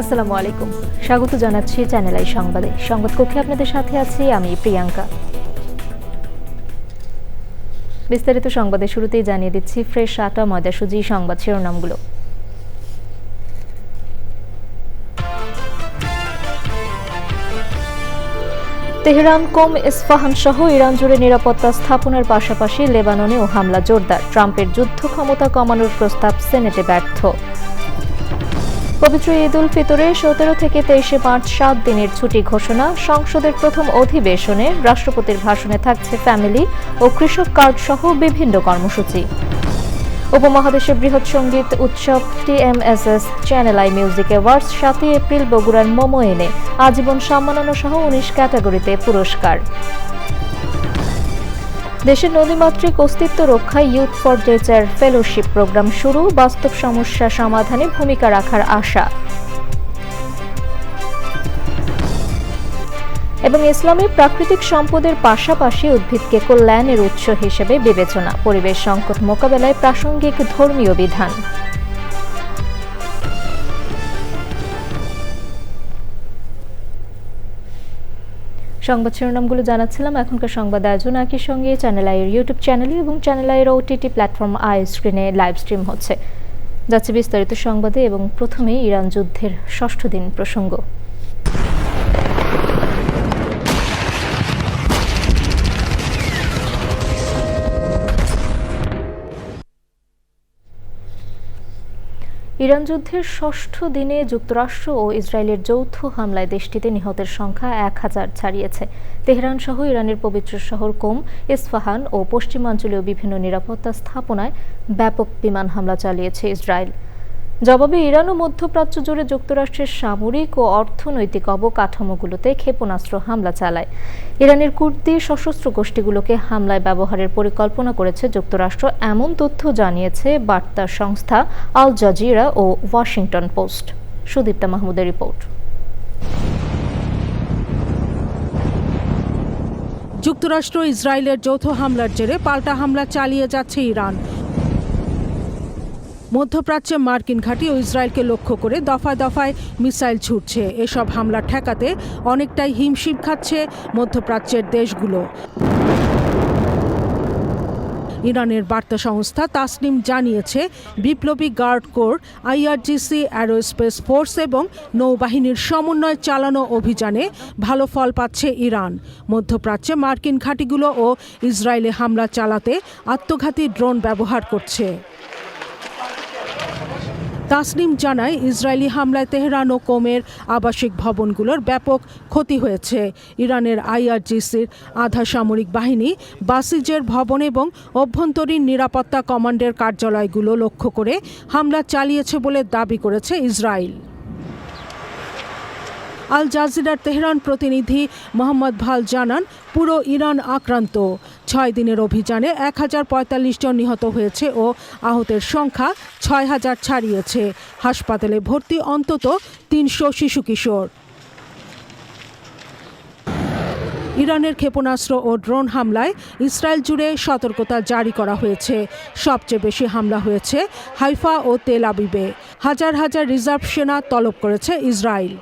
আসসালামু আলাইকুম, স্বাগত জানাচ্ছি চ্যানেল আই সংবাদে। সংবাদ কক্ষে আপনাদের সাথে আছি আমি প্রিয়াঙ্কা। বিস্তারিত সংবাদের শুরুতেই জানিয়ে দিচ্ছি ফ্রেশ আটা ময়দা সুজি সংবাদ শিরোনামগুলো। তেহরান, কোম, ইস্পাহান সহ ইরান জুড়ে নিরাপত্তা স্থাপনের পাশাপাশি লেবাননেও হামলা জোরদার। ট্রাম্পের যুদ্ধ ক্ষমতা কমানোর প্রস্তাব সেনেটে ব্যর্থ। পবিত্র ঈদ উল ফিতরে 17 থেকে 23 মার্চ 7 দিনের ছুটি ঘোষণা। সংসদের প্রথম অধিবেশনে রাষ্ট্রপতির ভাষণে থাকছে ফ্যামিলি ও কৃষক কার্ড সহ বিভিন্ন কর্মসূচি। উপমহাদেশের বৃহৎ সঙ্গীত উৎসব TMSS channel I music awards 7 April বগুড়ার মোমোয়েনে আজীবন সম্মাননা সহ 19 ক্যাটাগরিতে পুরস্কার। দেশের নদীমাতৃক অস্তিত্ব রক্ষায় youth for nature fellowship programme শুরু। বাস্তব সমস্যা সমাধানে ভূমিকা রাখার আশা। এবং ইসলামে প্রাকৃতিক সম্পদের পাশাপাশি উদ্ভিদকে কল্যাণের উৎস হিসেবে বিবেচনা। পরিবেশ সংকট মোকাবেলায় প্রাসঙ্গিক ধর্মীয় বিধান। সংবাদ শিরোনামগুলো জানাচ্ছিলাম। এখনকার সংবাদ আয়োজন একই সঙ্গে চ্যানেল আইয়ের ইউটিউব চ্যানেলে এবং চ্যানেল আইয়ের OTT প্ল্যাটফর্ম আই স্ক্রিনে লাইভ স্ট্রিম হচ্ছে। যাচ্ছে বিস্তারিত সংবাদে এবং প্রথমেই ইরান যুদ্ধের 6ষ্ঠ দিন প্রসঙ্গ। ইরান যুদ্ধের 6ষ্ঠ দিনে যুক্তরাষ্ট্র ও ইসরায়েলের যৌথ হামলায় দেশটিতে নিহতের সংখ্যা 1000 ছাড়িয়েছে। তেহরান সহ ইরানের পবিত্র শহর কোম, ইস্পাহান ও পশ্চিমাঞ্চলীয় বিভিন্ন নিরাপত্তা স্থাপনায় ব্যাপক বিমান হামলা চালিয়েছে ইসরায়েল। জবাবে ইরান ও মধ্যপ্রাচ্য জুড়ে যুক্তরাষ্ট্রের সামরিক ও অর্থনৈতিক অবকাঠামোগুলোতে ক্ষেপণাস্ত্র হামলা চালায়। ইরানের কুর্দি সশস্ত্র গোষ্ঠীগুলোকে হামলায় ব্যবহারের পরিকল্পনা করেছে যুক্তরাষ্ট্র, এমন তথ্য জানিয়েছে বার্তা সংস্থা আল জাজিরা ও ওয়াশিংটন পোস্ট। সুদীপ্তা মাহমুদের রিপোর্ট। যুক্তরাষ্ট্র ইসরায়েলের যৌথ হামলার জেরে পাল্টা হামলা চালিয়ে যাচ্ছে ইরান। মধ্যপ্রাচ্যে মার্কিন ঘাঁটি ও ইসরায়েলকে লক্ষ্য করে দফায় দফায় মিসাইল ছুটছে। এসব হামলা ঠেকাতে অনেকটাই হিমশিম খাচ্ছে মধ্যপ্রাচ্যের দেশগুলো। ইরানের বার্তা সংস্থা তাসনিম জানিয়েছে, বিপ্লবী guard corps, IRGC, aerospace force এবং নৌবাহিনীর সমন্বয়ে চালানো অভিযানে ভালো ফল পাচ্ছে ইরান। মধ্যপ্রাচ্যে মার্কিন ঘাঁটিগুলো ও ইসরায়েলে হামলা চালাতে আত্মঘাতী ড্রোন ব্যবহার করছে। তাসনিম জানায়, ইসরায়েলি হামলায় তেহরান ও কোমের আবাসিক ভবনগুলোর ব্যাপক ক্ষতি হয়েছে। ইরানের IRGCর আধা সামরিক বাহিনী বাসিজের ভবন এবং অভ্যন্তরীণ নিরাপত্তা কমান্ডের কার্যালয়গুলো লক্ষ্য করে হামলা চালিয়েছে বলে দাবি করেছে ইসরায়েল। আল জাজিরার তেহরান প্রতিনিধি মোহাম্মদ ভাল জানান, পুরো ইরান আক্রান্ত। 6 দিনের অভিযানে 1045 জন নিহত হয়েছে ও আহতের সংখ্যা 6000 ছাড়িয়েছে। হাসপাতালে ভর্তি অন্তত 300 শিশু কিশোর। ইরানের ক্ষেপণাস্ত্র ও ড্রোন হামলায় ইসরায়েল জুড়ে সতর্কতা জারি করা হয়েছে। সবচেয়ে বেশি হামলা হয়েছে হাইফা ও তেল আবিবে। হাজার হাজার রিজার্ভ সেনা তলব করেছে ইসরায়েল।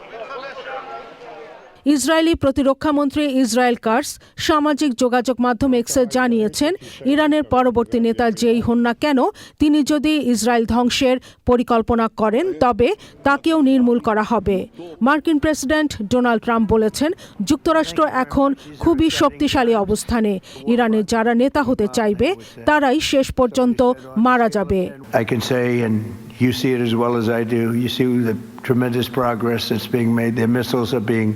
ইসরায়েলি প্রতিরক্ষামন্ত্রী ইসরায়েল কাটস সামাজিক যোগাযোগ মাধ্যম এক্সে জানিয়েছেন, ইরানের পরবর্তী নেতা যেই হন না কেন, তিনি যদি ইসরায়েল ধ্বংসের পরিকল্পনা করেন তবে তাকেও নির্মূল করা হবে। মার্কিন প্রেসিডেন্ট ডোনাল্ড ট্রাম্প বলেছেন, যুক্তরাষ্ট্র এখন খুবই শক্তিশালী অবস্থানে। ইরানের যারা নেতা হতে চাইবে তারাই শেষ পর্যন্ত মারা যাবে। You see it as well as I do. You see the tremendous progress that's being made. Their missiles are being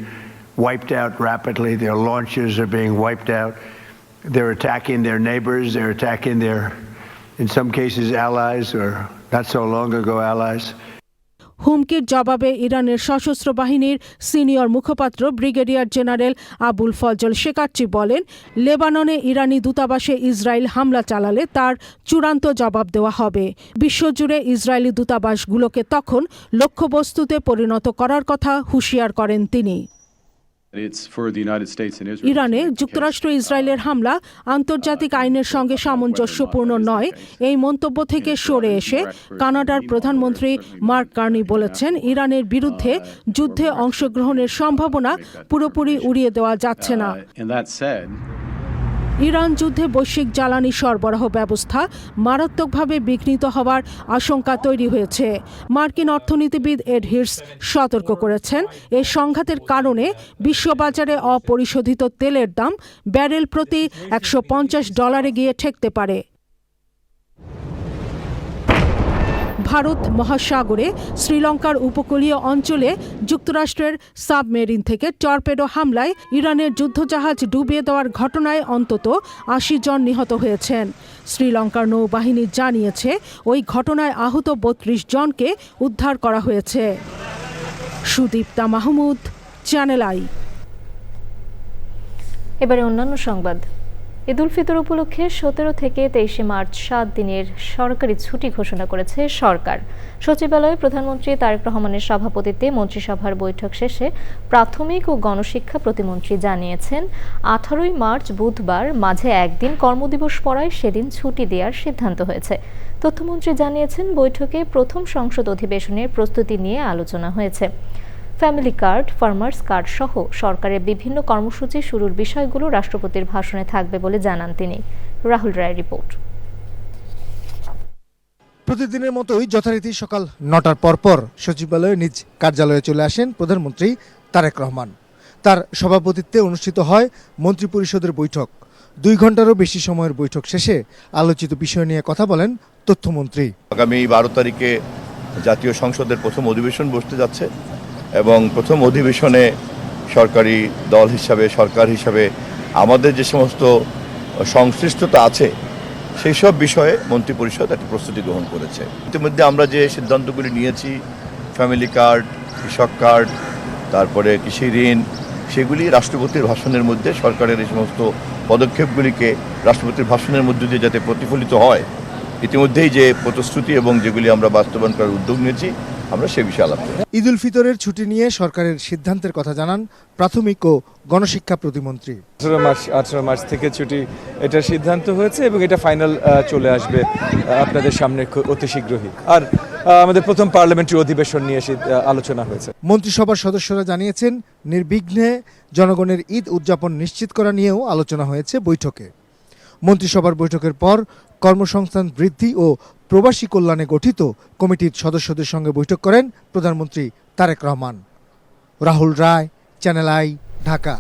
wiped out rapidly. Their launchers are being wiped out. They're attacking their neighbors. They're attacking their, in some cases, allies or not so long ago allies. হুমকির জবাবে ইরানের সশস্ত্র বাহিনীর senior মুখপাত্র brigadier general Abul Fazal শেকারচি বলেন, লেবাননে ইরানি দূতাবাসে Israel হামলা চালালে তার চূড়ান্ত জবাব দেওয়া হবে। বিশ্বজুড়ে ইসরায়েলি দূতাবাসগুলোকে তখন লক্ষ্যবস্তুতে পরিণত করার কথা হুঁশিয়ার করেন তিনি। ইরানে যুক্তরাষ্ট্র ইসরায়েলের হামলা আন্তর্জাতিক আইনের সঙ্গে সামঞ্জস্যপূর্ণ নয়, এই মন্তব্য থেকে সরে এসে কানাডার প্রধানমন্ত্রী মার্ক কার্নি বলেছেন, ইরানের বিরুদ্ধে যুদ্ধে অংশগ্রহণের সম্ভাবনা পুরোপুরি উড়িয়ে দেওয়া যাচ্ছে না। ইরান যুদ্ধে বৈশ্বিক জ্বালানি সরবরাহ ব্যবস্থা মারাত্মকভাবে বিঘ্নিত হওয়ার আশঙ্কা তৈরি হয়েছে। মার্কিন অর্থনীতিবিদ এড হির্স সতর্ক করেছেন, এই সংঘাতের কারণে বিশ্ববাজারে অপরিশোধিত তেলের দাম ব্যারেল প্রতি $150 গিয়ে ঠেকতে পারে। ভারত মহাসাগরে শ্রীলঙ্কার উপকূলীয় অঞ্চলে যুক্তরাষ্ট্রের সাবমেরিন থেকে টর্পেডো হামলায় ইরানের যুদ্ধজাহাজ ডুবিয়ে দেওয়ার ঘটনায় অন্তত 80 জন নিহত হয়েছেন। শ্রীলঙ্কার নৌবাহিনী জানিয়েছে, ওই ঘটনায় আহত 32 জনকে উদ্ধার করা হয়েছে। Sudipta Mahmud, channel I. এবারে অন্যান্য সংবাদ। ঈদ উল ফিতর উপলক্ষে 17 থেকে 23 মার্চ 7 দিনের সরকারি ছুটি ঘোষণা করেছে সরকার। সচিবালয়ে প্রধানমন্ত্রী তারেক রহমানের সভাপতিত্বে মন্ত্রিসভার বৈঠক শেষে প্রাথমিক ও গণশিক্ষা প্রতিমন্ত্রী জানিয়েছেন, 18 মার্চ বুধবার মাঝে একদিন কর্মদিবস পড়ায় সেদিন ছুটি দেওয়ার সিদ্ধান্ত হয়েছে। তথ্যমন্ত্রী জানিয়েছেন, বৈঠকে প্রথম সংসদ অধিবেশনের প্রস্তুতি নিয়ে আলোচনা হয়েছে। ফ্যামিলি কার্ড, ফার্মার্স কার্ড সহ সরকারের বিভিন্ন কর্মসূচি শুরুর বিষয়গুলো রাষ্ট্রপতির ভাষণে থাকবে বলে জানান তিনি। রাহুল রায়ের রিপোর্ট। প্রতিদিনের মতোই যথারীতি সকাল 9টার পরপর সচিবালয়ে নিজ কার্যালয়ে চলে আসেন প্রধানমন্ত্রী তারেক রহমান। তার সভাপতিত্বে অনুষ্ঠিত হয় মন্ত্রিপরিষদের বৈঠক। 2 ঘন্টারও বেশি সময়ের বৈঠক শেষে আলোচিত বিষয় নিয়ে কথা বলেন তথ্যমন্ত্রী। আগামী 12 তারিখে জাতীয় সংসদের প্রথম অধিবেশন বসতে যাচ্ছে এবং প্রথম অধিবেশনে সরকারি দল হিসাবে, সরকার হিসাবে আমাদের যে সমস্ত সংশ্লিষ্টতা আছে সেই সব বিষয়ে মন্ত্রিপরিষদ একটা প্রস্তুতি গ্রহণ করেছে। ইতিমধ্যে আমরা যে সিদ্ধান্তগুলি নিয়েছি, ফ্যামিলি কার্ড, কৃষক কার্ড, তারপরে কৃষি ঋণ, সেগুলি রাষ্ট্রপতির ভাষণের মধ্যে সরকারের এই সমস্ত পদক্ষেপগুলিকে রাষ্ট্রপতির ভাষণের মধ্যে দিয়ে যাতে প্রতিফলিত হয়, ইতিমধ্যেই যে প্রতিশ্রুতি এবং যেগুলি আমরা বাস্তবায়ন করার উদ্যোগ নিয়েছি আমরা সে বিষয়ে আলাপ করি। ঈদ উল ফিতরের ছুটি নিয়ে সরকারের সিদ্ধান্তের কথা জানান প্রাথমিক ও গণশিক্ষা প্রতিমন্ত্রী। 18 মার্চ থেকে ছুটি, এটার সিদ্ধান্ত হয়েছে এবং এটা ফাইনাল চলে আসবে আপনাদের সামনে অতি শীঘ্রই। আর আমাদের প্রথম পার্লামেন্টারি অধিবেশন নিয়ে আলোচনা হয়েছে। মন্ত্রিসভার সদস্যরা জানিয়েছেন, নির্বিঘ্নে জনগণের ঈদ উদযাপন নিশ্চিত করা নিয়েও আলোচনা হয়েছে বৈঠকে। মন্ত্রিসভার বৈঠকের পর কর্মসংস্থান বৃদ্ধি ও প্রবাসী কল্যাণে গঠিত কমিটির সদস্যদের সঙ্গে বৈঠক করেন প্রধানমন্ত্রী তারেক রহমান। রাহুল রায়, চ্যানেল আই, ঢাকা।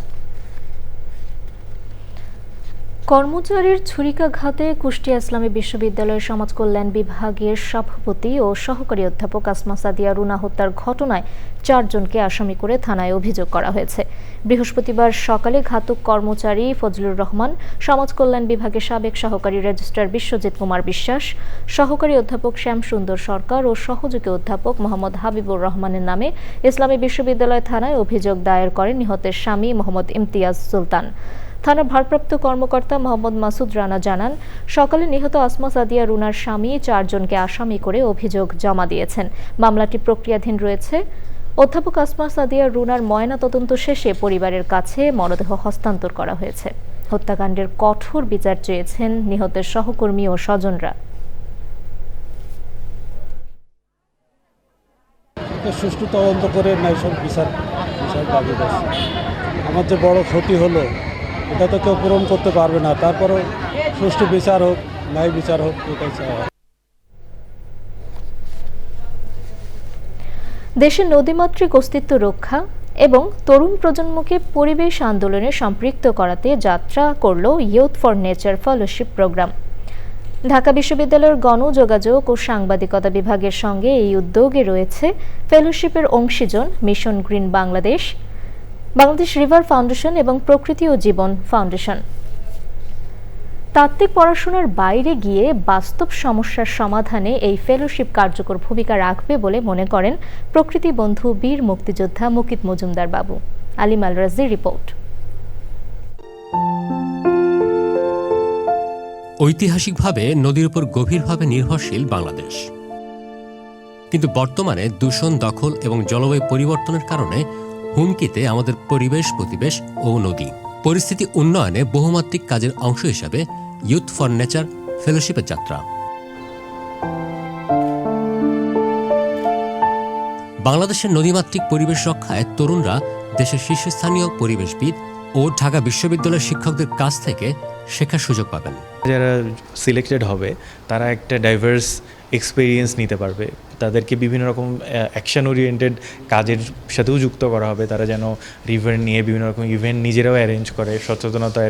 কর্মচারীর ছুরিকাঘাতে কুষ্টিয়া ইসলামী বিশ্ববিদ্যালয়ের সমাজ কল্যাণ বিভাগের সভাপতি ও সহকারী অধ্যাপক আসমা সাদিয়া রুনা হত্যার ঘটনায় 4 জনকে আসামি করে থানায় অভিযোগ করা হয়েছে। বৃহস্পতিবার সকালে ঘাতক কর্মচারী ফজলুর রহমান, সমাজ কল্যাণ বিভাগের সাবেক সহকারী রেজিস্ট্রার বিশ্বজিৎ কুমার বিশ্বাস, সহকারী অধ্যাপক শ্যাম সুন্দর সরকার ও সহযোগী অধ্যাপক মোহাম্মদ হাবিবুর রহমানের নামে ইসলামী বিশ্ববিদ্যালয় থানায় অভিযোগ দায়ের করেন নিহতের স্বামী মোহাম্মদ ইমতিয়াজ সুলতান। থানার ভারপ্রাপ্ত কর্মকর্তা মোহাম্মদ মাসুদ রানা জানান, সকালে নিহত আসমা সাদিয়া রুনার স্বামী 4 জনকে আসামি করে অভিযোগ জমা দিয়েছেন। মামলাটি প্রক্রিয়াধীন রয়েছে। অধ্যাপক আসমা সাদিয়া রুনার ময়নাতদন্ত শেষে পরিবারের কাছে মরদেহ হস্তান্তর করা হয়েছে। হত্যাকাণ্ডের কঠোর বিচার চেয়েছেন নিহতের সহকর্মী ও স্বজনরা। সুষ্ঠু তদন্ত করে ন্যায়সব বিচার দাবি করছে। আমার যে বড় ক্ষতি হলো এটা তো কেউ পূরণ করতে পারবে না, তারপরেও সুষ্ঠু বিচার হোক, ন্যায় বিচার হোক, এটাই চাই। দেশের নদীমাতৃক অস্তিত্ব রক্ষা এবং তরুণ প্রজন্মকে পরিবেশ আন্দোলনে সম্পৃক্ত করাতে যাত্রা করল youth for nature fellowship program. Dhaka বিশ্ববিদ্যালয়ের গণযোগাযোগ ও সাংবাদিকতা বিভাগের সঙ্গে এই উদ্যোগে রয়েছে ফেলোশিপের অংশীজন mission green Bangladesh, Bangladesh river foundation এবং প্রকৃতি ও জীবন ফাউন্ডেশন। তাত্ত্বিক পড়াশোনার বাইরে গিয়ে বাস্তব সমস্যার সমাধানে এই ফেলোশিপ কার্যকর ভূমিকা রাখবে বলে মনে করেন প্রকৃতি বন্ধু বীর মুক্তিযোদ্ধা মুকিত মজুমদার বাবু। আলিম আল রাজির রিপোর্ট। ঐতিহাসিকভাবে নদীর উপর গভীরভাবে নির্ভরশীল বাংলাদেশ, কিন্তু বর্তমানে দূষণ, দখল এবং জলবায়ু পরিবর্তনের কারণে হুমকিতে আমাদের পরিবেশ, প্রতিবেশ ও নদী। পরিস্থিতি উন্নয়নে বহুমাত্রিক কাজের অংশ হিসাবে ইউথ ফর নেচার ফেলোশিপের যাত্রা। বাংলাদেশের নদীমাতৃক পরিবেশ রক্ষায় তরুণরা দেশের শীর্ষস্থানীয় পরিবেশবিদ ও ঢাকা বিশ্ববিদ্যালয়ের শিক্ষকদের কাছ থেকে শেখার সুযোগ পাবেন। যারা সিলেক্টেড হবে তারা একটা ডাইভার্স এক্সপিরিয়েন্স নিতে পারবে, তাদেরকে বিভিন্ন রকম অ্যাকশন ওরিয়েন্টেড কাজের সাথেও যুক্ত করা হবে। তারা যেন রিভার নিয়ে বিভিন্ন রকম ইভেন্ট নিজেরাও অ্যারেঞ্জ করে, সচেতনতা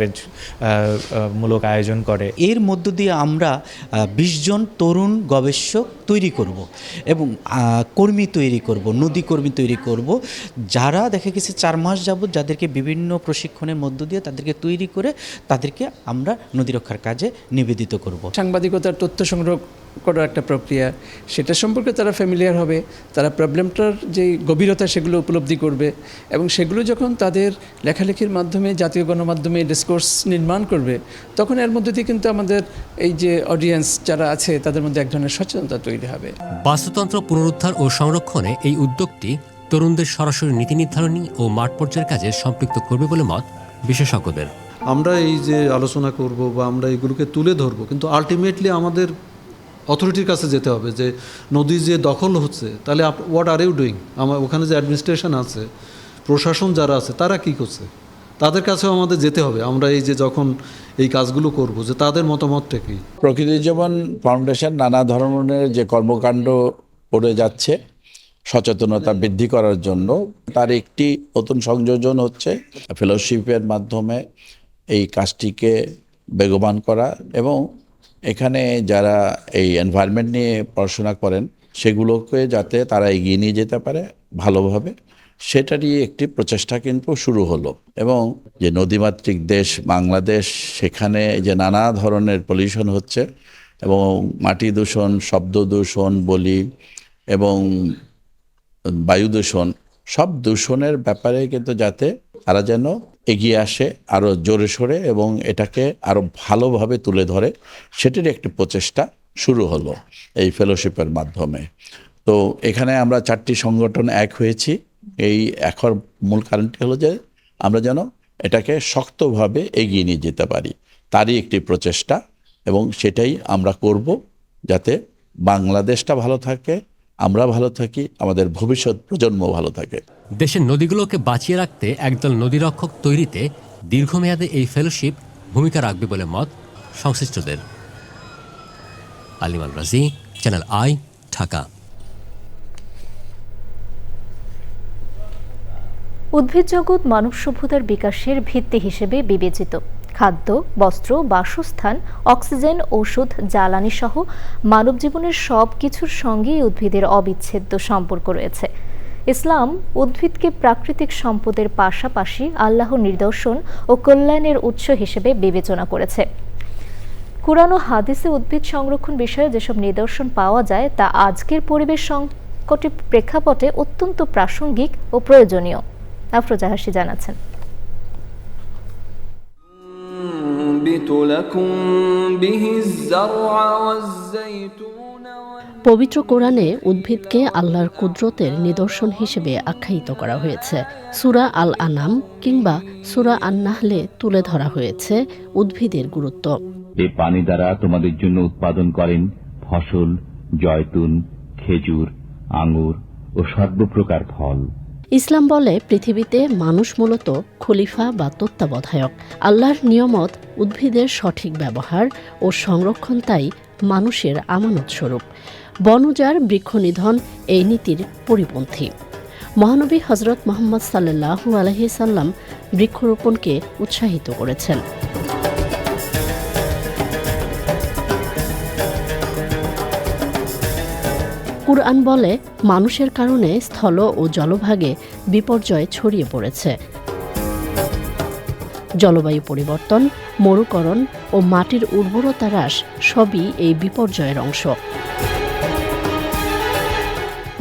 মূলক আয়োজন করে। এর মধ্য দিয়ে আমরা 20 জন তরুণ গবেষক তৈরি করব এবং কর্মী তৈরি করব, নদী কর্মী তৈরি করব, যারা দেখা গেছে 4 মাস যাবত যাদেরকে বিভিন্ন প্রশিক্ষণের মধ্য দিয়ে তাদেরকে তৈরি করে তাদেরকে আমরা নদী রক্ষার কাজে নিবেদিত করব। সাংবাদিকতার তথ্য সংগ্রহ করার একটা প্রক্রিয়া, সেটা সম্পর্কে তারা ফ্যামিলিয়ার হবে, তারা প্রবলেমটার যে গভীরতা সেগুলো উপলব্ধি করবে এবং সেগুলো যখন তাদের লেখালেখির মাধ্যমে জাতীয় গণমাধ্যমে ডিসকোর্স নির্মাণ করবে, তখন এর মধ্যে দিয়ে কিন্তু আমাদের এই যে অডিয়েন্স যারা আছে তাদের মধ্যে এক ধরনের সচেতনতা তৈরি হবে। বাস্তুতন্ত্র পুনরুদ্ধার ও সংরক্ষণে এই উদ্যোগটি তরুণদের সরাসরি নীতি নির্ধারণী ও মাঠ পর্যায়ের কাজে সম্পৃক্ত করবে বলে মত বিশেষজ্ঞদের। আমরা এই যে আলোচনা করব বা আমরা এগুলোকে তুলে ধরবো, কিন্তু আলটিমেটলি আমাদের অথরিটির কাছে যেতে হবে যে নদী যে দখল হচ্ছে, তাহলে হোয়াট আর ইউ ডুইং? আমার ওখানে যে অ্যাডমিনিস্ট্রেশন আছে, প্রশাসন যারা আছে, তারা কি করছে, তাদের কাছেও আমাদের যেতে হবে। আমরা এই যে যখন এই কাজগুলো করব, যে তাদের মতামতটা কি। প্রকৃতি জীবন ফাউন্ডেশন নানা ধরনের যে কর্মকাণ্ড করে যাচ্ছে সচেতনতা বৃদ্ধি করার জন্য, তার একটি নতুন সংযোজন হচ্ছে ফেলোশিপের মাধ্যমে এই কাজটিকে বেগবান করা এবং এখানে যারা এই এনভায়রনমেন্ট নিয়ে পড়াশোনা করেন সেগুলোকে যাতে তারা এগিয়ে নিয়ে যেতে পারে ভালোভাবে, সেটারই একটি প্রচেষ্টা কিন্তু শুরু হলো। এবং যে নদীমাতৃক দেশ বাংলাদেশ, সেখানে যে নানা ধরনের পলিউশন হচ্ছে এবং মাটি দূষণ, শব্দ দূষণ বলি এবং বায়ু দূষণ, সব দূষণের ব্যাপারে কিন্তু যাতে তারা যেন এগিয়ে আসে আরও জোরে সোরে এবং এটাকে আরও ভালোভাবে তুলে ধরে, সেটির একটি প্রচেষ্টা শুরু হলো এই ফেলোশিপের মাধ্যমে। তো এখানে আমরা 4টি সংগঠন এক হয়েছি। এই এখন মূল কারণটি হলো যে আমরা যেন এটাকে শক্তভাবে এগিয়ে নিয়ে যেতে পারি, তারই একটি প্রচেষ্টা এবং সেটাই আমরা করব যাতে বাংলাদেশটা ভালো থাকে, আমরা ভালো থাকি, আমাদের ভবিষ্যৎ প্রজন্ম ভালো থাকে। দেশের নদীগুলোকে বাঁচিয়ে রাখতে একদল নদীরক্ষক তৈরিতে দীর্ঘমেয়াদে এই ফেলোশিপ ভূমিকা রাখবে বলে মত সংশ্লিষ্টদের। আলিম আল রাজি, চ্যানেল আই, ঢাকা। উদ্ভিদ জগৎ মানব সভ্যতার বিকাশের ভিত্তি হিসেবে বিবেচিত। খাদ্য, বস্ত্র, বাসস্থান, অক্সিজেন, ওষুধ, জ্বালানি সহ মানব জীবনের সব কিছুর সঙ্গেই উদ্ভিদের অবিচ্ছেদ্য সম্পর্ক রয়েছে। ইসলাম উদ্ভিদকে প্রাকৃতিক সম্পদের পাশাপাশি আল্লাহর নিদর্শন ও কল্যাণের উৎস হিসেবে বিবেচনা করেছে। কুরআন ও হাদিসে উদ্ভিদ সংরক্ষণ বিষয়ে যেসব নিদর্শন পাওয়া যায় তা আজকের পরিবেশ সংকটের প্রেক্ষাপটে অত্যন্ত প্রাসঙ্গিক ও প্রয়োজনীয়। আফরোজা হাসি জানাচ্ছেন। পবিত্র কোরআনে উদ্ভিদকে আল্লাহর কুদরতের নিদর্শন হিসেবে আখ্যায়িত করা হয়েছে। সূরা আল আনাম কিংবা সূরা আন-নাহলে তুলে ধরা হয়েছে উদ্ভিদের গুরুত্ব। এই পানি দ্বারা তোমাদের জন্য উৎপাদন করেন ফসল, জয়তুন, খেজুর, আঙ্গুর ও সর্বপ্রকার ফল। ইসলাম বলে পৃথিবীতে মানুষ মূলত খলিফা বা তত্ত্বাবধায়ক। আল্লাহর নিয়ামত উদ্ভিদের সঠিক ব্যবহার ও সংরক্ষণ তাই মানুষের আমানত স্বরূপ। বনজার বৃক্ষ নিধন এই নীতির পরিপন্থী। মহানবী হযরত মুহাম্মদ সাল্লাল্লাহু আলাইহি সাল্লাম বৃক্ষরোপণকে উৎসাহিত করেছেন। কুরআন বলে মানুষের কারণে স্থল ও জলভাগে বিপর্যয় ছড়িয়ে পড়েছে। জলবায়ু পরিবর্তন, মরুকরণ ও মাটির উর্বরতা হ্রাস সবই এই বিপর্যয়ের অংশ।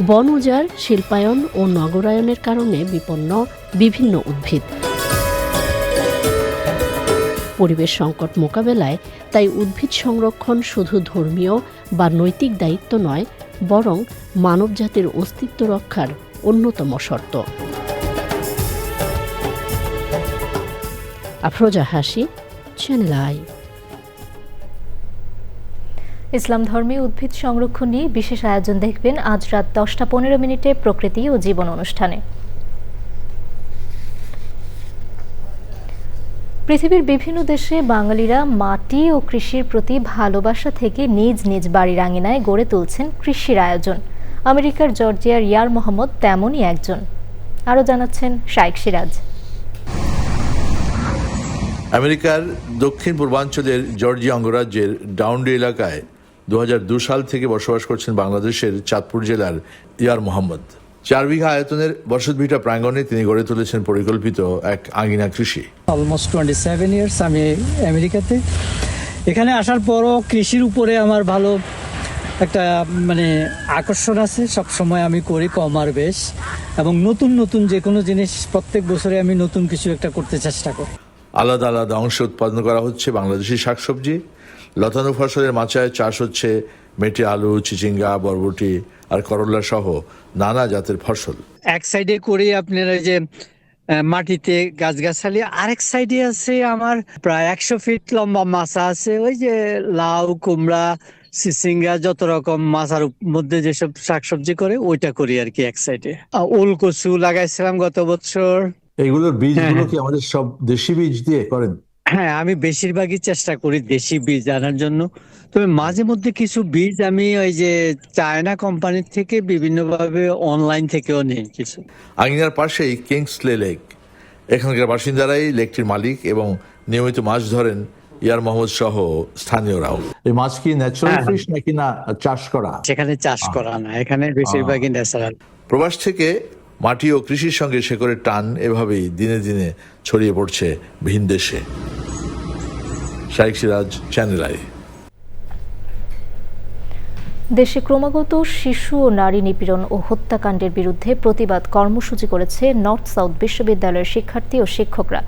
বন উজাড়, শিল্পায়ন ও নগরায়নের কারণে বিপন্ন বিভিন্ন উদ্ভিদ। পরিবেশ সংকট মোকাবেলায় তাই উদ্ভিদ সংরক্ষণ শুধু ধর্মীয় বা নৈতিক দায়িত্ব নয়, বরং মানবজাতির অস্তিত্ব রক্ষার অন্যতম শর্ত। আফরোজা হাসি, চ্যানেল আই। ইসলাম ধর্মে উদ্ভিদ সংরক্ষণ নিয়ে বিশেষ আয়োজন দেখবেন আজ রাত 10:15 প্রকৃতি ও জীবন অনুষ্ঠানে। পৃথিবীর বিভিন্ন দেশে বাঙালিরা মাটি ও কৃষির প্রতি ভালোবাসা থেকে নিজ নিজ বাড়ির আঙিনায় গড়ে তুলছেন কৃষির আয়োজন। আমেরিকার জর্জিয়ার ইয়ার মোহাম্মদ তেমনই একজন। আরও জানাচ্ছেন শাইখ সিরাজ। আমেরিকার দক্ষিণ পূর্বাঞ্চলের জর্জিয়া অঙ্গরাজ্যের ডাউনডি এলাকায় 2002 সাল থেকে বসবাস করছেন বাংলাদেশের চাঁদপুর জেলার ইয়ার মোহাম্মদ। 4 বিঘা আয়তনের বসতভিটা প্রাঙ্গণে তিনি গড়ে তুলেছেন পরিকল্পিত এক আঙিনা কৃষি। অলমোস্ট 27 ইয়ার্স আমি আমেরিকাতে। এখানে আসার পরও কৃষির উপরে আমার ভালো একটা আকর্ষণ আছে। সব সময় আমি করি কম আর বেশ, এবং নতুন নতুন যে কোনো জিনিস প্রত্যেক বছরে আমি নতুন কিছু একটা করতে চেষ্টা করি। আলাদা আলাদা অংশে উৎপাদন করা হচ্ছে বাংলাদেশি শাকসবজি। লতানো ফসলের মাচায় চাষ হচ্ছে মেটে আলু, চিচিঙ্গা, বরবটি আর করলা সহ নানা জাতের ফসল। এক সাইডে করি আপনার ওই যে মাটিতে গাছগাছালি, আরেক সাইডে আছে আমার প্রায় 100 ফিট লম্বা মাচা আছে। ওই যে লাউ, কুমড়া, চিচিঙ্গা, যত রকম মাচার মধ্যে যেসব শাকসবজি করে ওইটা করি আর কি। এক সাইডে ওল কচু লাগাইছিলাম গত বছর। এইগুলোর বীজগুলো কি আমাদের সব দেশি বীজ দিয়ে করেন? হ্যাঁ, আমি বেশিরভাগই চেষ্টা করি দেশি বীজ আনার জন্য। তবে মাঝে মধ্যে কিছু বীজ আমি ওই যে চায়না কোম্পানির থেকে বিভিন্নভাবে অনলাইন থেকেও নেই কিছু। আঙিনার পাশেই কিংসলে লেক। এখানকার বাসিন্দারাই লেকটির মালিক এবং নিয়মিত মাছ ধরেন ইয়ার মোহাম্মদ সহ স্থানীয়রাও। এই মাছ কি ন্যাচারাল ফিশ নাকি না চাষ করা? সেখানে চাষ করা না, এখানে বেশিরভাগই ন্যাচারাল। প্রবাস থেকে মাটি ও কৃষির সঙ্গে শেকড়ের টান এভাবেই দিনে দিনে ছড়িয়ে পড়ছে ভিন দেশে। শাইখ সিরাজ, চ্যানেল আই। দেশে ক্রমাগত শিশু ও নারী নিপীড়ন ও হত্যাকাণ্ডের বিরুদ্ধে প্রতিবাদ কর্মসূচি করেছে নর্থ সাউথ বিশ্ববিদ্যালয়ের শিক্ষার্থী ও শিক্ষকরা।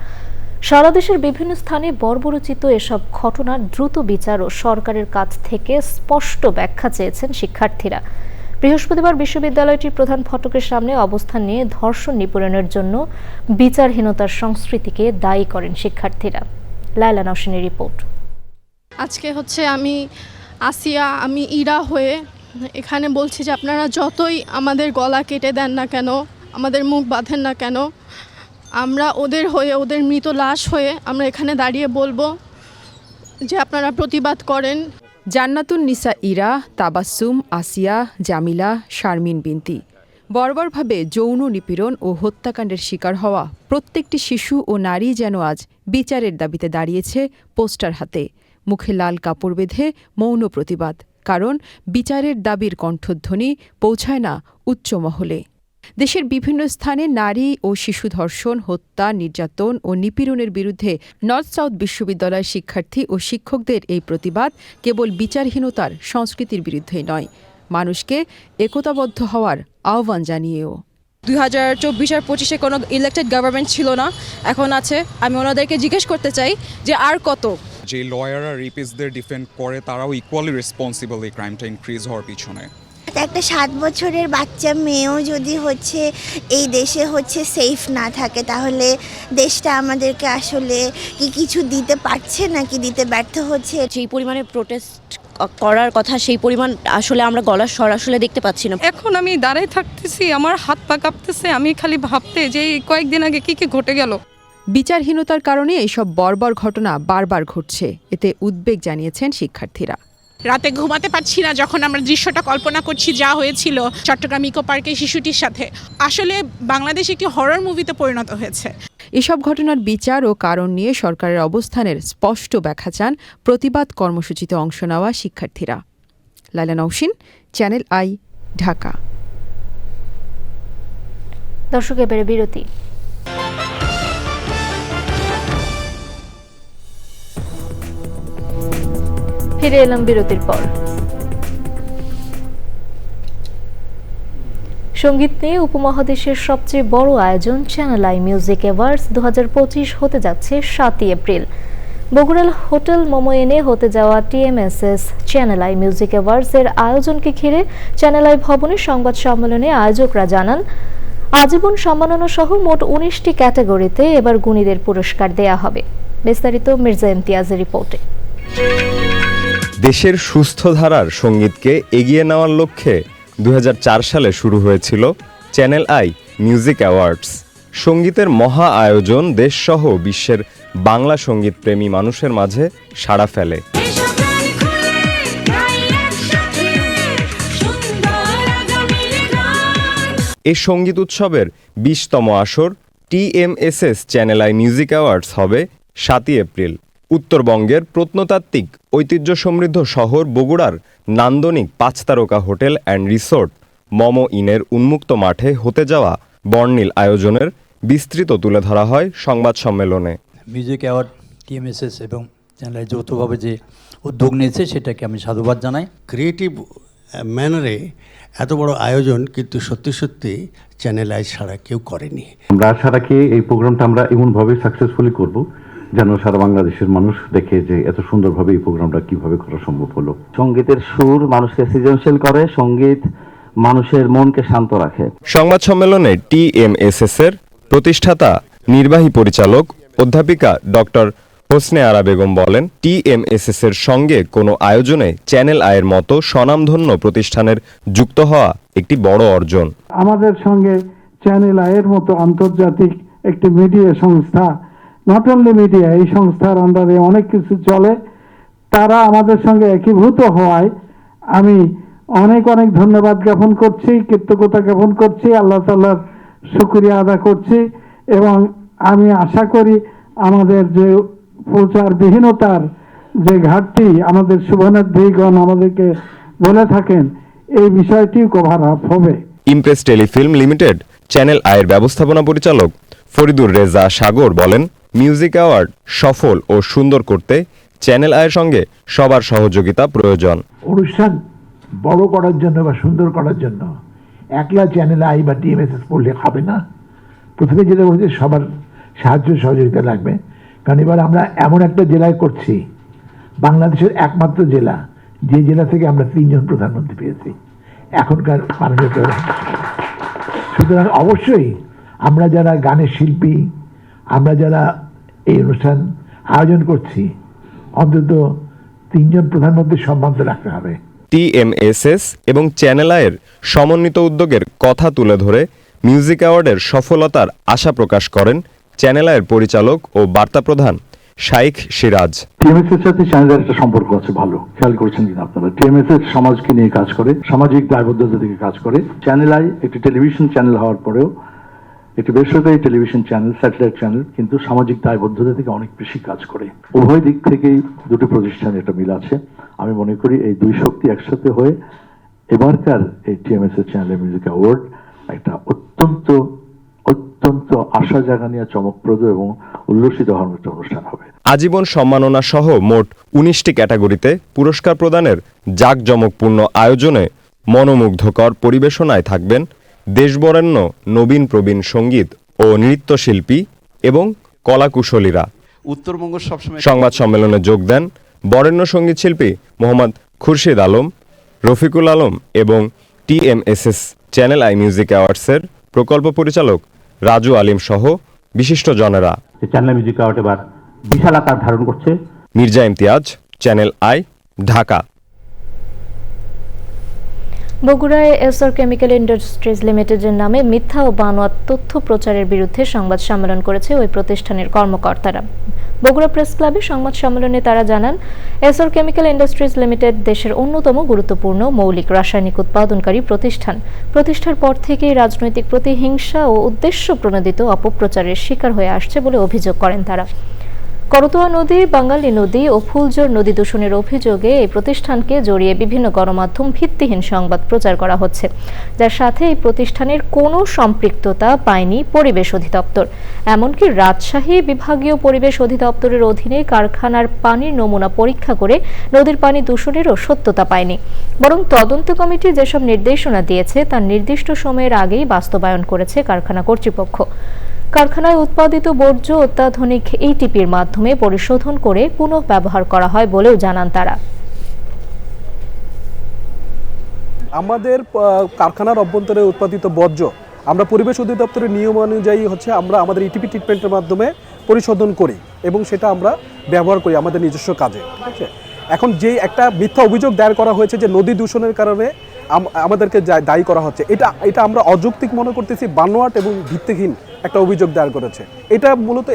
সারা দেশের বিভিন্ন স্থানে বর্বরচিত এসব ঘটনার দ্রুত বিচার ও সরকারের কাছ থেকে স্পষ্ট ব্যাখ্যা চেয়েছেন শিক্ষার্থীরা। বৃহস্পতিবার বিশ্ববিদ্যালয়টির প্রধান ফটকের সামনে অবস্থান নিয়ে ধর্ষণ নিপীড়নের জন্য বিচারহীনতার সংস্কৃতিকে দায়ী করেন শিক্ষার্থীরা। লায়লা নওশিনের রিপোর্ট। আজকে আমি আসিয়া, আমি ইরা হয়ে এখানে বলছি যে আপনারা যতই আমাদের গলা কেটে দেন না কেন, আমাদের মুখ বাঁধেন না কেন, আমরা ওদের হয়ে, ওদের মৃত লাশ হয়ে আমরা এখানে দাঁড়িয়ে বলবো যে আপনারা প্রতিবাদ করেন। জান্নাতুন নিসা ইরা, তাবাসসুম, আসিয়া, জামিলা, শারমিন বিনতি। বর্বরভাবে যৌন নিপীড়ন ও হত্যাকাণ্ডের শিকার হওয়া প্রত্যেকটি শিশু ও নারী যেন আজ বিচারের দাবিতে দাঁড়িয়েছে পোস্টার হাতে, মুখে লাল কাপড় বেঁধে মৌন প্রতিবাদ। কারণ বিচারের দাবির কণ্ঠধ্বনি পৌঁছায় না উচ্চ মহলে। দেশের বিভিন্ন স্থানে নারী ও শিশু ধর্ষণ, হত্যা, নির্যাতন ও নিপীড়নের বিরুদ্ধে নর্থ সাউথ বিশ্ববিদ্যালয়ের শিক্ষার্থী ও শিক্ষকদের এই প্রতিবাদ কেবল বিচারহীনতার সংস্কৃতির বিরুদ্ধেই নয়, মানুষকে একতাবদ্ধ হওয়ার আহ্বান জানিয়েও। 2024 আর 25-এ কোনো ইলেক্টেড গভর্নমেন্ট ছিল না, এখন আছে। আমি ওনাদেরকে জিজ্ঞেস করতে চাই যে আর কত? যে লয়াররা রেপিস্টদের ডিফেন্ড করে তারাও ইকুয়ালি রেসপন্সিবল এই ক্রাইমটা ইনক্রিজ হওয়ার পিছনে। একটা 7 বছরের বাচ্চা মেয়েও যদি এই দেশে সেফ না থাকে, তাহলে দেশটা আমাদেরকে আসলে কি কিছু দিতে পারছে নাকি দিতে ব্যর্থ হচ্ছে। যেই পরিমাণে প্রোটেস্ট করার কথা সেই পরিমাণ আসলে আমরা গলার স্বর আসলে দেখতে পাচ্ছি না। এখন আমি দাঁড়ায় থাকতেছি, আমার হাত পা কাঁপতেছে, আমি খালি ভাবতে যে কয়েকদিন আগে কি ঘটে গেল। বিচারহীনতার কারণে এইসব বর্বর ঘটনা বারবার ঘটছে, এতে উদ্বেগ জানিয়েছেন শিক্ষার্থীরা। রাতে ঘুমাতে পারছি না যখন আমরা দৃশ্যটা কল্পনা করছি যা হয়েছিল চট্টগ্রাম ইকো পার্কে শিশুটির সাথে। আসলে বাংলাদেশ একটি হরর মুভিতে পরিণত হয়েছে। এসব ঘটনার বিচার ও কারণ নিয়ে সরকারের অবস্থানের স্পষ্ট ব্যাখ্যা চান প্রতিবাদ কর্মসূচিতে অংশ নেওয়া শিক্ষার্থীরা। Laila Nowshin, channel I, Dhaka. দর্শক, এবারে বিরতি। ফিরে এলাম বিরতির পর। সঙ্গীত নিয়ে উপমহাদেশের সবচেয়ে বড় আয়োজন চ্যানেল আই মিউজিক অ্যাওয়ার্ডস 2025 হতে যাচ্ছে 7 এপ্রিল। বগুড়ার হোটেল মোমোয়েনে হতে যাওয়া TMSS channel I music awards এর আয়োজনকে ঘিরে চ্যানেল আই ভবনের সংবাদ সম্মেলনে আয়োজকরা জানান, আজীবন সম্মাননা সহ মোট 19টি ক্যাটাগরিতে এবার গুণীদের পুরস্কার দেয়া হবে। বিস্তারিত মির্জা ইমতিয়াজের রিপোর্টে। দেশের সুস্থ ধারার সঙ্গীতকে এগিয়ে নেওয়ার লক্ষ্যে 2004 সালে শুরু হয়েছিল চ্যানেল আই মিউজিক অ্যাওয়ার্ডস। সঙ্গীতের মহা আয়োজন দেশসহ বিশ্বের বাংলা সঙ্গীত প্রেমী মানুষের মাঝে সাড়া ফেলে। এই সঙ্গীত উৎসবের 20তম আসর TMSS channel I music awards হবে 7 এপ্রিল। উত্তরবঙ্গের প্রত্নতাত্ত্বিক ঐতিহ্য সমৃদ্ধ শহর বগুড়ার নান্দনিক 5 তারকা হোটেল অ্যান্ড রিসোর্ট মোমো ইনের উন্মুক্ত মাঠে হতে যাওয়া বর্ণিল আয়োজনের বিস্তৃত তুলে ধরা হয় সংবাদ সম্মেলনে। মিউজিক অ্যাওয়ার্ড TMSS এবং চ্যানেল যৌথভাবে যে উদ্যোগ নিয়েছে সেটাকে আমি সাধুবাদ জানাই। ক্রিয়েটিভ ম্যানারে এত বড় আয়োজন কিন্তু সত্যি সত্যি চ্যানেল আই ছাড়া কেউ করেনি। আমরা আশা রাখি এই প্রোগ্রামটা আমরা এমনভাবে সাকসেসফুলি করব যেন সারা বাংলাদেশের মানুষ দেখে যে এত সুন্দরভাবে এই প্রোগ্রামটা কিভাবে করা সম্ভব হলো। সঙ্গীতের সুর মানুষকে সৃজনশীল করে, সঙ্গীত মানুষের মনকে শান্ত রাখে। সংবাদ সম্মেলনে TMSS এর প্রতিষ্ঠাতা নির্বাহী পরিচালক অধ্যাপিকা ডক্টর হোসনে আরা বেগম বলেন, TMSS এর সঙ্গে কোনো আয়োজনে চ্যানেল আইয়ের মতো স্বনামধন্য প্রতিষ্ঠানের যুক্ত হওয়া একটি বড় অর্জন। আমাদের সঙ্গে চ্যানেল আইয়ের মতো আন্তর্জাতিক একটি মিডিয়া সংস্থা, নট অনলি মিডিয়া, এই সংস্থার আন্ডারে অনেক কিছু চলে, তারা আমাদের সঙ্গে একীভূত হওয়ায় আমি অনেক অনেক ধন্যবাদ জ্ঞাপন করছি, কৃতজ্ঞতা জ্ঞাপন করছি, আল্লাহ তাআলার শুকরিয়া আদা করছি এবং আমি আশা করি আমাদের যে প্রচারবিহীনতার যে ঘাটতি আমাদের শুভানুধ্যায়ীগণ আমাদেরকে বলে থাকেন, এই বিষয়টিও কভার আপ হবে। ইমপ্রেস টেলিফিল্ম লিমিটেড চ্যানেল আইয়ের ব্যবস্থাপনা পরিচালক ফরিদুর রেজা সাগর বলেন, মিউজিক অ্যাওয়ার্ড সফল ও সুন্দর করতে চ্যানেল আইয়ের সঙ্গে সবার সহযোগিতা প্রয়োজন। অনুষ্ঠান বড় করার জন্য বা সুন্দর করার জন্য একলা চ্যানেল আই বা TMSS পড়লে হবে না। প্রথমে যেটা বলছে সবার সাহায্য সহযোগিতা লাগবে, কারণ এবার আমরা এমন একটা জেলায় করছি, বাংলাদেশের একমাত্র জেলা যে জেলা থেকে আমরা 3 জন প্রধানমন্ত্রী পেয়েছি এখনকার মাননীয় প্রধানমন্ত্রী। সুতরাং অবশ্যই আমরা যারা গানের শিল্পী, আমরা যারা এই অনুষ্ঠান আয়োজন করছি, অন্তত 3 জন প্রধানমন্ত্রীর সম্মান তো রাখতে হবে। TMSS এবং চ্যানেল আইয়ের সমন্বিত উদ্যোগের কথা তুলে ধরে মিউজিক অ্যাওয়ার্ডের সফলতার আশা প্রকাশ করেন চ্যানেল আইয়ের পরিচালক ও বার্তা প্রধান শাইখ সিরাজ। TMSS এর সাথে চ্যানেলের একটা সম্পর্ক আছে ভালো, খেয়াল করেছেন কিনা আপনারা? TMSS সমাজকে নিয়ে কাজ করে, সামাজিক দায়বদ্ধতা থেকে কাজ করে। চ্যানেল আই একটি টেলিভিশন চ্যানেল হওয়ার পরেও একটি বেসরকারি টেলিভিশন চ্যানেল, স্যাটেলাইট চ্যানেল, কিন্তু সামাজিক দায়বদ্ধতা থেকে অনেক বেশি কাজ করে। উভয় দিক থেকেই দুটি প্রতিষ্ঠান এটা মিল আছে। আমি মনে করি এই দুই শক্তি একসাথে হয়ে এবারকার এই TMSS চ্যানেল মিউজিক অ্যাওয়ার্ড একটা অত্যন্ত আশা জাগানিয়া, চমকপ্রদ এবং উল্লসিত হওয়ার একটা অনুষ্ঠান হবে। আজীবন সম্মাননা সহ মোট 19টি ক্যাটাগরিতে পুরস্কার প্রদানের জাঁকজমকপূর্ণ আয়োজনে মনোমুগ্ধকর পরিবেশনায় থাকবেন দেশবরেণ্য নবীন প্রবীণ সঙ্গীত ও নৃত্যশিল্পী এবং কলাকুশলীরা। উত্তরবঙ্গ সবসময় সংবাদ সম্মেলনে যোগ দেন বরেণ্য সঙ্গীত শিল্পী মোহাম্মদ খুরশিদ আলম, রফিকুল আলম এবং TMSS চ্যানেল আই মিউজিক অ্যাওয়ার্ডসের প্রকল্প পরিচালক রাজু আলিম সহ বিশিষ্ট জনেরা। চ্যানেল মিউজিক অ্যাওয়ার্ড এবার বিশাল আকার ধারণ করছে। Mirza Imtiaz, channel I, Dhaka. বগুড়ায় এসআর কেমিক্যাল ইন্ডাস্ট্রিজ লিমিটেডের নামে মিথ্যা ও বানোয়াট তথ্য প্রচারের বিরুদ্ধে সংবাদ সম্মেলন করেছে ওই প্রতিষ্ঠানের কর্মকর্তারা। বগুড়া প্রেস ক্লাবে সংবাদ সম্মেলনে তারা জানান, এসআর কেমিক্যাল ইন্ডাস্ট্রিজ লিমিটেড দেশের অন্যতম গুরুত্বপূর্ণ মৌলিক রাসায়নিক উৎপাদনকারী প্রতিষ্ঠান। প্রতিষ্ঠার পর থেকেই রাজনৈতিক প্রতিহিংসা ও উদ্দেশ্য প্রণোদিত অপপ্রচারের শিকার হয়ে আসছে বলে অভিযোগ করেন তারা। করতোয়া নদী, বাঙালি নদী ও ফুলজোর নদী দূষণের অভিযোগে এই প্রতিষ্ঠানকে জড়িয়ে বিভিন্ন গণমাধ্যম ভিত্তিহীন সংবাদ প্রচার করা হচ্ছে, যার সাথে এই প্রতিষ্ঠানের কোনো সম্পৃক্ততা পায়নি পরিবেশ অধিদপ্তর। এমনকি রাজশাহী বিভাগীয় পরিবেশ অধিদপ্তরের অধীনে কারখানার পানির নমুনা পরীক্ষা করে নদীর পানি দূষণেরও সত্যতা পায়নি। বরং তদন্ত কমিটি যেসব নির্দেশনা দিয়েছে তার নির্দিষ্ট সময়ের আগেই বাস্তবায়ন করেছে কারখানা কর্তৃপক্ষ। কারখানায় উৎপাদিত বর্জ্য অত্যাধুনিক এটিপির মাধ্যমে পরিশোধন করে পুনঃ ব্যবহার করা হয় বলেও জানান তারা। আমাদের কারখানার অভ্যন্তরে উৎপাদিত বর্জ্য আমরা পরিবেশ অধিদপ্তরের নিয়ম অনুযায়ী আমরা আমাদের ইটিপি ট্রিটমেন্টের মাধ্যমে পরিশোধন করি এবং সেটা আমরা ব্যবহার করি আমাদের নিজস্ব কাজে। ঠিক আছে, এখন যে একটা মিথ্যা অভিযোগ দায়ের করা হয়েছে যে নদী দূষণের কারণে আমাদেরকে দায়ী করা হচ্ছে, এটা আমরা অযৌক্তিক মনে করতেছি, বানোয়াট এবং ভিত্তিহীন একটা অভিযোগ দায়ের করেছে। এটা মূলত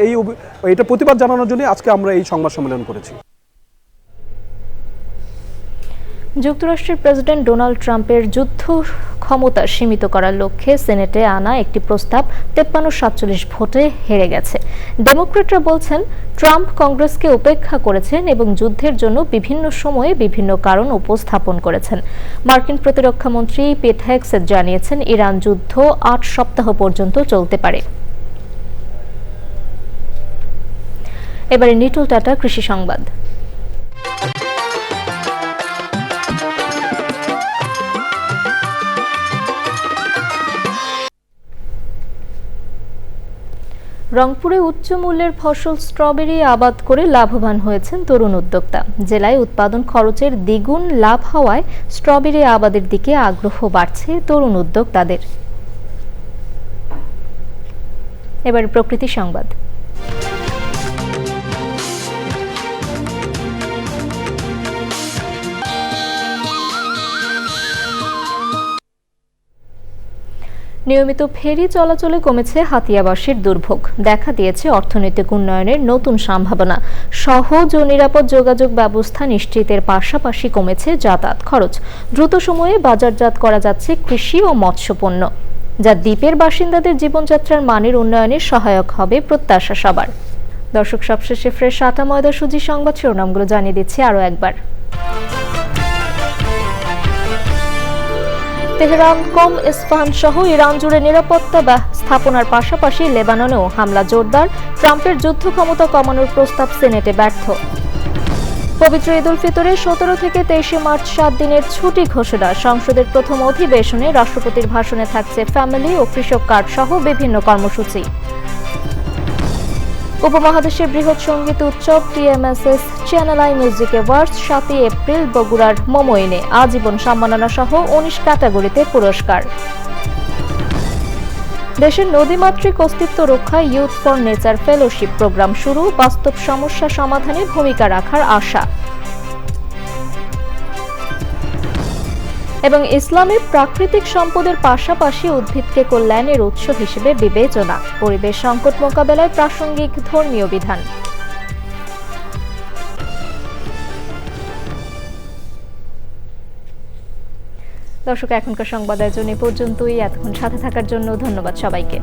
এটা প্রতিবাদ জানানোর জন্য আজকে আমরা এই সংবাদ সম্মেলন করেছি। যুক্তরাষ্ট্রের প্রেসিডেন্ট ডোনাল্ড ট্রাম্পের যুদ্ধ ক্ষমতা সীমিত করার লক্ষ্যে সেনেটে আনা একটি প্রস্তাব 53-47 ভোটে হেরে গেছে। ডেমোক্র্যাটরা বলছেন ট্রাম্প কংগ্রেসকে উপেক্ষা করেছেন এবং যুদ্ধের জন্য বিভিন্ন সময়ে বিভিন্ন কারণ উপস্থাপন করেছেন। মার্কিন প্রতিরক্ষা মন্ত্রী পিট হেগসেট জানিয়েছেন ইরান যুদ্ধ 8 সপ্তাহ পর্যন্ত চলতে পারে। এবারে নিটল টাটা কৃষি সংবাদ। রংপুরে উচ্চ মূল্যের ফসল স্ট্রবেরি আবাদ করে লাভবান হয়েছেন তরুণ উদ্যোক্তা। জেলায় উৎপাদন খরচের দ্বিগুণ লাভ হওয়ায় স্ট্রবেরি আবাদের দিকে আগ্রহ বাড়ছে তরুণ উদ্যোক্তাদের। এবার প্রকৃতি সংবাদ। নিয়মিত ফেরি চলাচলে কমেছে হাতিয়াবাসীর দুর্ভোগ। দেখা দিয়েছে অর্থনৈতিক উন্নয়নের নতুন সম্ভাবনা। সহজ ও নিরাপদ যোগাযোগ ব্যবস্থা নিশ্চিতের পাশাপাশি কমেছে যাতায়াত খরচ। দ্রুত সময়ে বাজারজাত করা যাচ্ছে কৃষি ও মৎস্য পণ্য, যা দ্বীপের বাসিন্দাদের জীবনযাত্রার মানের উন্নয়নে সহায়ক হবে প্রত্যাশা সবার। দর্শক, সবশেষে ফ্রেশ আটা ময়দা সুজি সংবাদ শিরোনামগুলো জানিয়ে দিচ্ছি আরও একবার। তেহরান, কম, ইস্পাহান সহ ইরান জুড়ে নিরাপত্তা স্থাপনার পাশাপাশি লেবাননেও হামলা জোরদার। ট্রাম্পের যুদ্ধ ক্ষমতা কমানোর প্রস্তাব সেনেটে ব্যর্থ। পবিত্র ঈদ উল ফিতরের 17 থেকে 23 মার্চ 7 দিনের ছুটি ঘোষণা। সংসদের প্রথম অধিবেশনে রাষ্ট্রপতির ভাষণে থাকছে ফ্যামিলি ও কৃষক কার্ড সহ বিভিন্ন কর্মসূচি। উপমহাদেশের বৃহৎ সঙ্গীত উৎসব TMSS channel I music awards 7 April বগুড়ার মমইনে আজীবন সম্মাননা সহ 19 ক্যাটাগরিতে পুরস্কার। দেশের নদীমাতৃক অস্তিত্ব রক্ষায় youth for nature fellowship programme শুরু। বাস্তব সমস্যা সমাধানে ভূমিকা রাখার আশা। এবং ইসলামে প্রাকৃতিক সম্পদের পাশাপাশি উদ্ভিদকে কল্যাণের উৎস হিসেবে বিবেচনা। পরিবেশ সংকট মোকাবেলায় প্রাসঙ্গিক ধর্মীয় বিধান। দর্শক, এখনকার সংবাদ আয়োজন এ পর্যন্তই। এতক্ষণ সাথে থাকার জন্য ধন্যবাদ সবাইকে।